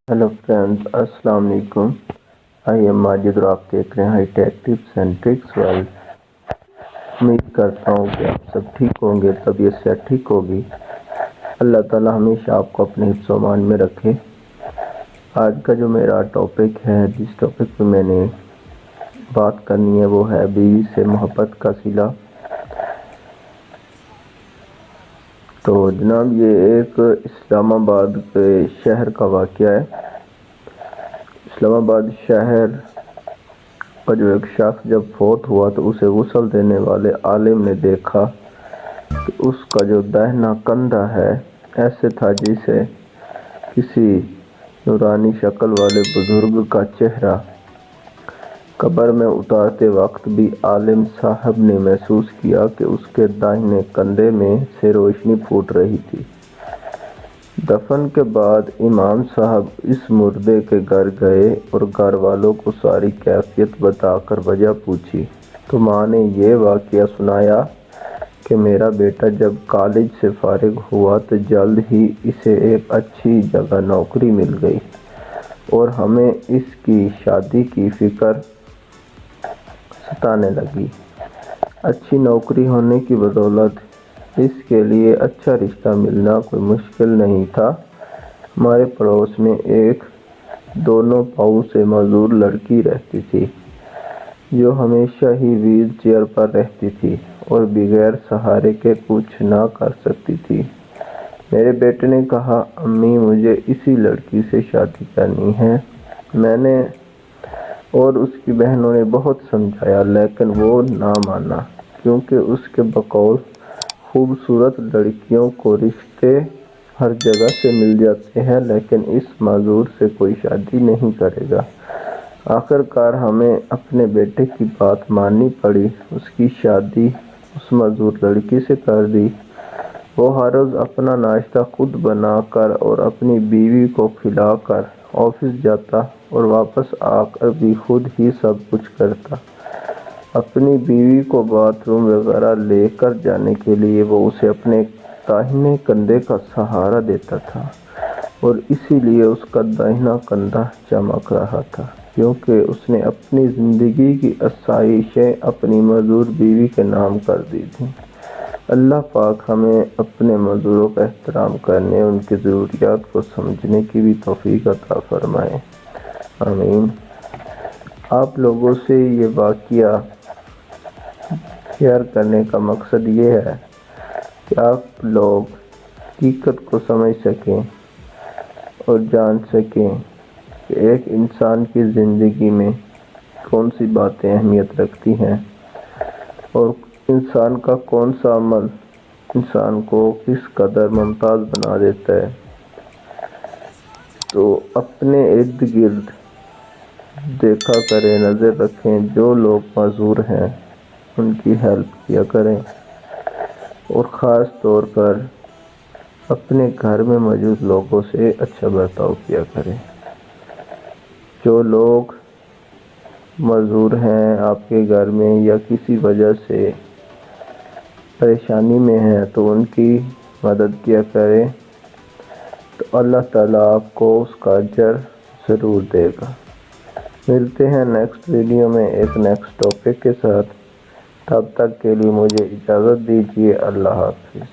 Hello friends, अस्सलाम वालेकुम। I am Majid और आप देख रहे हैं high tech tips and tricks world. उम्मीद करता हूँ कि आप सब ठीक होंगे, तबीयत से ठीक होगी। अल्लाह ताला हमेशा आपको अपने हिफ्ज़-ओ-अमान में रखे। आज का जो मेरा टॉपिक है, जिस टॉपिक पे मैंने बात करनी है, वो है बीवी से मोहब्बत का सिला। तो जनाब, ये एक इस्लामाबाद के शहर का वाक़या है। इस्लामाबाद शहर का जो एक शख्स जब फौत हुआ तो उसे गुस्ल देने वाले आलिम ने देखा कि उसका जो दाहिना कंधा है ऐसे था जैसे किसी नूरानी शक्ल वाले बुजुर्ग का चेहरा। कब्र में उतारते वक्त भी आलिम साहब ने महसूस किया कि उसके दाहिने कंधे में से रोशनी फूट रही थी। दफन के बाद इमाम साहब इस मुर्दे के घर गए और घर वालों को सारी कैफियत बताकर वजह पूछी तो माँ ने ये वाक़या सुनाया कि मेरा बेटा जब कॉलेज से फारिग हुआ तो जल्द ही इसे एक अच्छी जगह नौकरी मिल गई और हमें इसकी शादी की फ़िक्र सताने लगी। अच्छी नौकरी होने की बदौलत इसके लिए अच्छा रिश्ता मिलना कोई मुश्किल नहीं था। हमारे पड़ोस में एक दोनों पाँव से मजदूर लड़की रहती थी जो हमेशा ही व्हील चेयर पर रहती थी और बगैर सहारे के कुछ ना कर सकती थी। मेरे बेटे ने कहा, अम्मी मुझे इसी लड़की से शादी करनी है। मैंने और उसकी बहनों ने बहुत समझाया लेकिन वो ना माना, क्योंकि उसके बकौल खूबसूरत लड़कियों को रिश्ते हर जगह से मिल जाते हैं, लेकिन इस माजूर से कोई शादी नहीं करेगा। आखिरकार हमें अपने बेटे की बात माननी पड़ी। उसकी शादी उस मजदूर लड़की से कर दी। वो हर रोज़ अपना नाश्ता खुद बनाकर और अपनी बीवी को खिलाकर ऑफिस जाता और वापस आकर भी खुद ही सब कुछ करता। अपनी बीवी को बाथरूम वगैरह लेकर जाने के लिए वो उसे अपने दाहिने कंधे का सहारा देता था और इसीलिए उसका दाहिना कंधा चमक रहा था, क्योंकि उसने अपनी ज़िंदगी की आसाइशें अपनी मजदूर बीवी के नाम कर दी थी। अल्लाह पाक हमें अपने मजदूरों का एहतराम करने, उनकी ज़रूरियात को समझने की भी तौफीक अता फरमाए। आमीन। आप लोगों से ये वाक़या शेयर करने का मकसद ये है कि आप लोग हकीकत को समझ सकें और जान सकें कि एक इंसान की ज़िंदगी में कौन सी बातें अहमियत रखती हैं और इंसान का कौन सा अमल इंसान को किस कदर मुमताज़ बना देता है। तो अपने इर्द गिर्द देखा करें, नज़र रखें, जो लोग माज़ूर हैं उनकी हेल्प किया करें और ख़ास तौर पर अपने घर में मौजूद लोगों से अच्छा बर्ताव किया करें। जो लोग मज़ूर हैं आपके घर में या किसी वजह से परेशानी में हैं तो उनकी मदद किया करें, तो अल्लाह ताला आपको उसका अजर ज़रूर देगा। मिलते हैं नेक्स्ट वीडियो में एक नेक्स्ट टॉपिक के साथ। तब तक के लिए मुझे इजाज़त दीजिए। अल्लाह हाफ़िज़।